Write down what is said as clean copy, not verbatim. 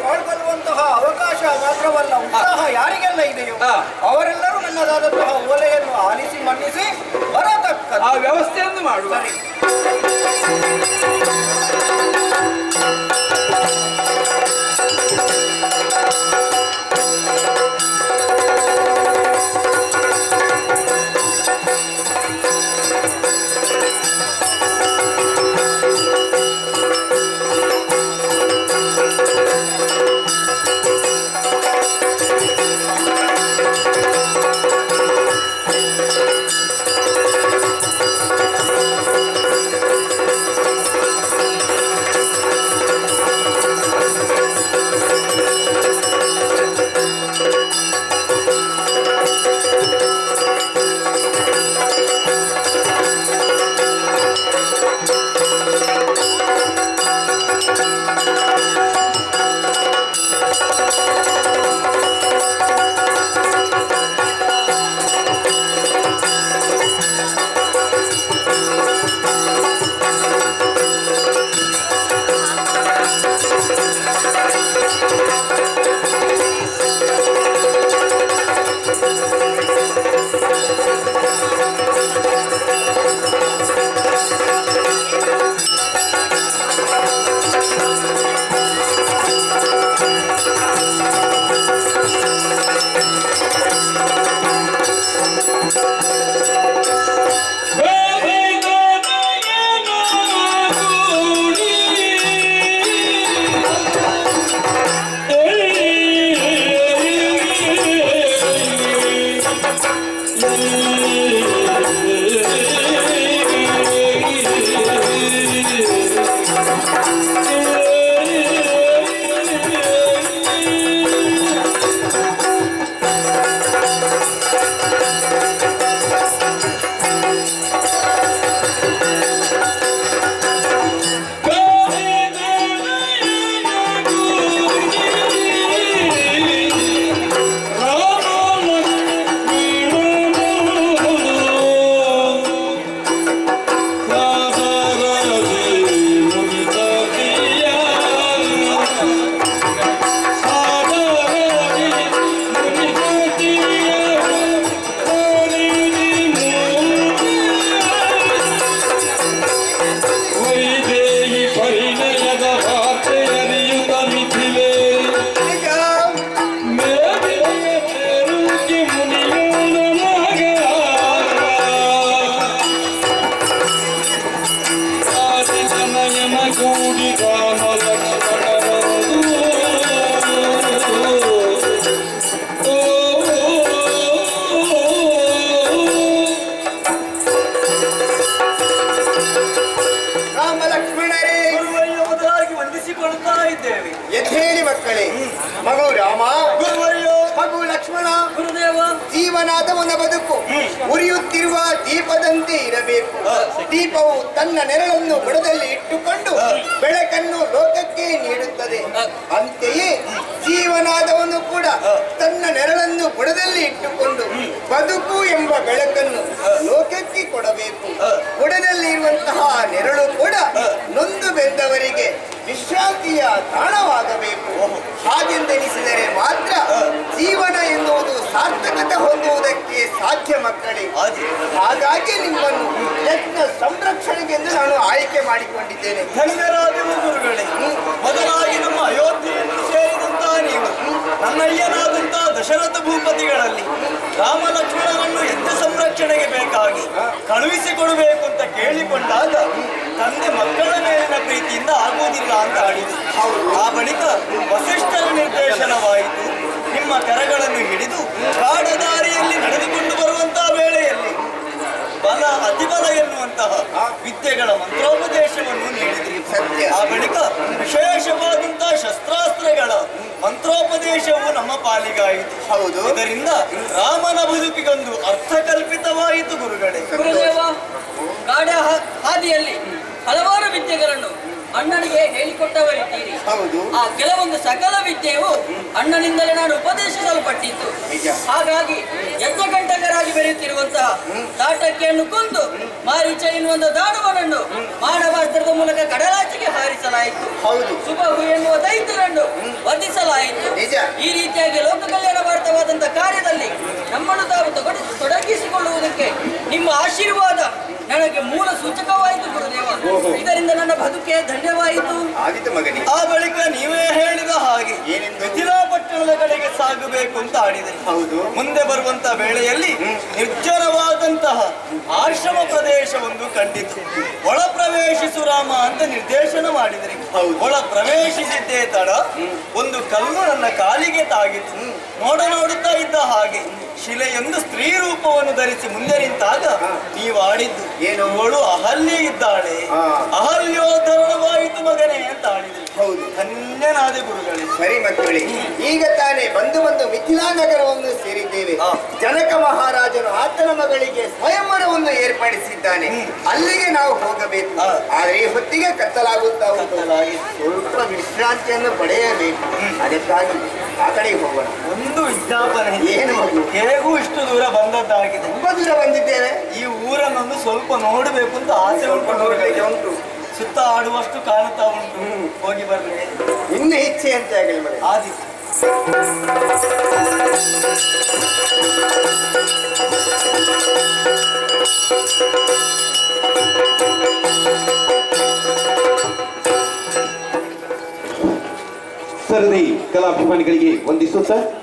ಪಾಲ್ಗೊಳ್ಳುವಂತಹ ಅವಕಾಶ ಮಾತ್ರವಲ್ಲ, ಉತ್ಸಾಹ ಯಾರಿಗೆಲ್ಲ ಇದೆಯೋ ಅವರೆಲ್ಲರೂ ನನ್ನದಾದಂತಹ ಓಲೆಯನ್ನು ಆಲಿಸಿ ಮನ್ನಿಸಿ ಬರತಕ್ಕ ಆ ವ್ಯವಸ್ಥೆಯನ್ನು ಮಾಡುವ. ಎದ್ದೇಳಿ ಮಕ್ಕಳೇ, ಮಗು ರಾಮ, ಮಗು ಲಕ್ಷ್ಮಣ, ಜೀವನಾದವನ ಬದುಕು ಉರಿಯುತ್ತಿರುವ ದೀಪದಂತೆ ಇರಬೇಕು. ದೀಪವು ತನ್ನ ನೆರಳನ್ನು ಬುಡದಲ್ಲಿ ಇಟ್ಟುಕೊಂಡು ಬೆಳಕನ್ನು ಲೋಕಕ್ಕೆ ನೀಡುತ್ತದೆ. ಅಂತೆಯೇ ಜೀವನಾದವನು ಕೂಡ ತನ್ನ ನೆರಳನ್ನು ಬುಡದಲ್ಲಿ ಇಟ್ಟುಕೊಂಡು ಬದುಕು ಎಂಬ ಬೆಳಕನ್ನು ಲೋಕಕ್ಕೆ ಕೊಡಬೇಕು. ಬುಡದಲ್ಲಿ ಇರುವಂತಹ ನೆರಳು ಕೂಡ ನೊಂದು ಬೆಂದವರಿಗೆ ವಿಶ್ರಾಂತಿಯ ತಾಣವಾಗಬೇಕು. ಹಾಗೆಂದೆನಿಸಿದರೆ ಮಾತ್ರ ಜೀವನ ಎನ್ನುವುದು ಸಾರ್ಥಕತೆ ಹೊಂದುವುದಕ್ಕೆ ಸಾಧ್ಯ ಮಕ್ಕಳೇ. ಹಾಗಾಗಿ ನಿಮ್ಮನ್ನು ಯತ್ನ ಸಂರಕ್ಷಣೆಗೆಂದು ನಾನು ಆಯ್ಕೆ ಮಾಡಿಕೊಂಡಿದ್ದೇನೆ. ಧನ್ಯರಾದವು ಗುರುಗಳೇ. ಮೊದಲಾಗಿ ನಮ್ಮ ಅಯೋಧ್ಯೆಯನ್ನು ಸೇರಿದಂತಹ ನೀವು ನನ್ನಯ್ಯನಾದಂತಹ ದಶರಥ ಭೂಪತಿಗಳಲ್ಲಿ ರಾಮ ಲಕ್ಷ್ಮಣರನ್ನು ಯಜ್ಞ ಸಂರಕ್ಷಣೆಗೆ ಬೇಕಾಗಿ ಕಳುಹಿಸಿಕೊಡಬೇಕು ಅಂತ ಕೇಳಿಕೊಂಡಾಗ ತಂದೆ ಮಕ್ಕಳ ಮೇಲಿನ ಪ್ರೀತಿಯಿಂದ ಆಗುವುದಿಲ್ಲ ಅಂತ ಆಡಿದೆ. ಆ ಬಳಿಕ ವಸಿಷ್ಠರ ನಿರ್ದೇಶನವಾಯಿತು. ನಿಮ್ಮ ಕರಗಳನ್ನು ಹಿಡಿದು ಕಾಡದಾರಿಯಲ್ಲಿ ನಡೆದುಕೊಂಡು ಬರುವಂತಹ ವೇಳೆಯಲ್ಲಿ ಬಲ ಅತಿಬಲ ಎನ್ನುವಂತಹ ವಿದ್ಯೆಗಳ ಮಂತ್ರೋಪದೇಶವನ್ನು ನೀಡಿದ್ರಿ. ಆ ಬಳಿಕ ವಿಶೇಷವಾದಂತಹ ಶಸ್ತ್ರಾಸ್ತ್ರಗಳ ಮಂತ್ರೋಪದೇಶವು ನಮ್ಮ ಪಾಲಿಗಾಯಿತು. ಹೌದು, ಇದರಿಂದ ರಾಮನ ಬದುಕಿಗೊಂದು ಅರ್ಥಕಲ್ಪಿತವಾಯಿತು ಗುರುಗಳೇ. ಗುರುದೇವ, ಕಾಡ ಹಾದಿಯಲ್ಲಿ ಹಲವಾರು ವಿದ್ಯೆಗಳನ್ನು ಅಣ್ಣನಿಗೆ ಹೇಳಿಕೊಟ್ಟವರಿದ್ದೀರಿ. ಆ ಕೆಲವೊಂದು ಸಕಲ ವಿದ್ಯೆಯು ಅಣ್ಣನಿಂದಲೇ ನಾನು ಉಪದೇಶಿಸಲ್ಪಟ್ಟಿದ್ದು. ಹಾಗಾಗಿ ಯಜ್ಞಕಂಟಕರಾಗಿ ಬೆರೆಯುತ್ತಿರುವಂತಹ ತಾಟಕ್ಕಿಯನ್ನು ಕೊಂದು ಮಾರೀಚ ಎನ್ನುವಂತಹ ದಾನವನನ್ನು ಮಾನವಾಸ್ತ್ರದ ಮೂಲಕ ಕಡಲಾಚಿಗೆ ಹಾರಿಸಲಾಯಿತು. ಹೌದು. ಸುಬಹು ಎನ್ನುವ ದೈತ್ಯರನ್ನು ವಧಿಸಲಾಯಿತು. ನಿಜ. ಈ ರೀತಿಯಾಗಿ ಲೋಕ ಕಲ್ಯಾಣಾರ್ಥವಾದಂತಹ ಕಾರ್ಯದಲ್ಲಿ ನಮ್ಮನ್ನು ತಾವು ತೊಡಗಿಸಿಕೊಳ್ಳುವುದಕ್ಕೆ ನಿಮ್ಮ ಆಶೀರ್ವಾದ ನನಗೆ ಮೂಲ ಸೂಚಕವಾಯಿತು ಗುರುದೇವ. ಇದರಿಂದ ನನ್ನ ಬದುಕೆ ಧನ್ಯವಾಯಿತು. ಆದಿತ್ಯ ಮಗನೇ, ಆ ಬಳಿಕ ನೀವೇ ಹೇಳಿದ ಹಾಗೆ ಏನೆಂದು? ಮಿಥಿಲಾ ಪಟ್ಟಣದ ಕಡೆಗೆ ಸಾಗಬೇಕು ಅಂತ ಆಡಿದೆ. ಹೌದು. ಮುಂದೆ ಬರುವಂತ ವೇಳೆಯಲ್ಲಿ ನಿರ್ಜನವಾದಂತಹ ಆಶ್ರಮ ಪ್ರದೇಶವೊಂದು ಕಂಡಿತು. ಒಳ ಪ್ರವೇಶಿಸು ರಾಮ ಅಂತ ನಿರ್ದೇಶನ ಮಾಡಿದ್ರಿ. ಹೌದು. ಒಳ ಪ್ರವೇಶಿಸಿದ್ದೇ ತಡ ಒಂದು ಕಲ್ಲು ನನ್ನ ಕಾಲಿಗೆ ತಾಗಿತು. ನೋಡುತ್ತಾ ಇದ್ದ ಹಾಗೆ ಶಿಲೆಯೊಂದು ಸ್ತ್ರೀ ರೂಪವನ್ನು ಧರಿಸಿ ಮುಂದೆ ನಿಂತಾಗ ನೀವು ಆಡಿದ್ದು ಏನು? ಅವಳು ಅಹಲ್ಯೆ ಇದ್ದಾಳೆ. ಹಾ. ಅಹಲ್ಯೋಧರಣವಾಯಿತು ಮಗನೇ ಅಂತ ಆಡಿದ್ರು. ಹೌದು. ಧನ್ಯನಾದೆ ಗುರುಗಳೇ. ಸರಿ ಮಕ್ಕಳೇ, ಈಗ ತಾನೇ ಬಂದು ಮಿಥಿಲಾ ನಗರವನ್ನು ಸೇರಿದ್ದೇವೆ. ಹಾ. ಜನಕ ಮಹಾರಾಜನು ಆತನ ಮಗಳಿಗೆ ಸ್ವಯಂವರವನ್ನು ಏರ್ಪಡಿಸಿದ್ದಾನೆ. ಅಲ್ಲಿಗೆ ನಾವು ಹೋಗಬೇಕು. ಹಾ. ಆದರೆ ಈ ಹೊತ್ತಿಗೆ ಕತ್ತಲಾಗುತ್ತಾ ಉಂಟು. ಕತ್ತಲಾಗಿ. ಸ್ವಲ್ಪ ವಿಶ್ರಾಂತಿಯನ್ನು ಪಡೆಯಬೇಕು. ಅದಕ್ಕಾಗಿ ಆ ಕಡೆಗೆ ಹೋಗೋಣ. ಒಂದು ವಿಜ್ಞಾಪನೆ. ಏನು ಮಗು? ಹೇಗೂ ಇಷ್ಟು ದೂರ ಬಂದದ್ದಾಗಿದೆ. ತುಂಬಾ ದೂರ ಬಂದಿದ್ದೇವೆ. ಈ ಊರನ್ನೊಂದು ಸ್ವಲ್ಪ ನೋಡಬೇಕು ಅಂತ ಆಸೆ ಸ್ವಲ್ಪ ನೋಡ್ಲಿಕ್ಕೆ ಉಂಟು. ಸುತ್ತ ಆಡುವಷ್ಟು ಕಾಣುತ್ತಾ ಉಂಟು. ಹೋಗಿ ಬರ್ಲಿ. ನಿನ್ನ ಇಚ್ಛೆ ಅಂತ ಆಗಲಿ ಮಗ. ಆದಿತ್ಯ. ಸರಣಿ ಕಲಾಭಿಮಾನಿಗಳಿಗೆ ವಂದಿಸುತ್ತಾ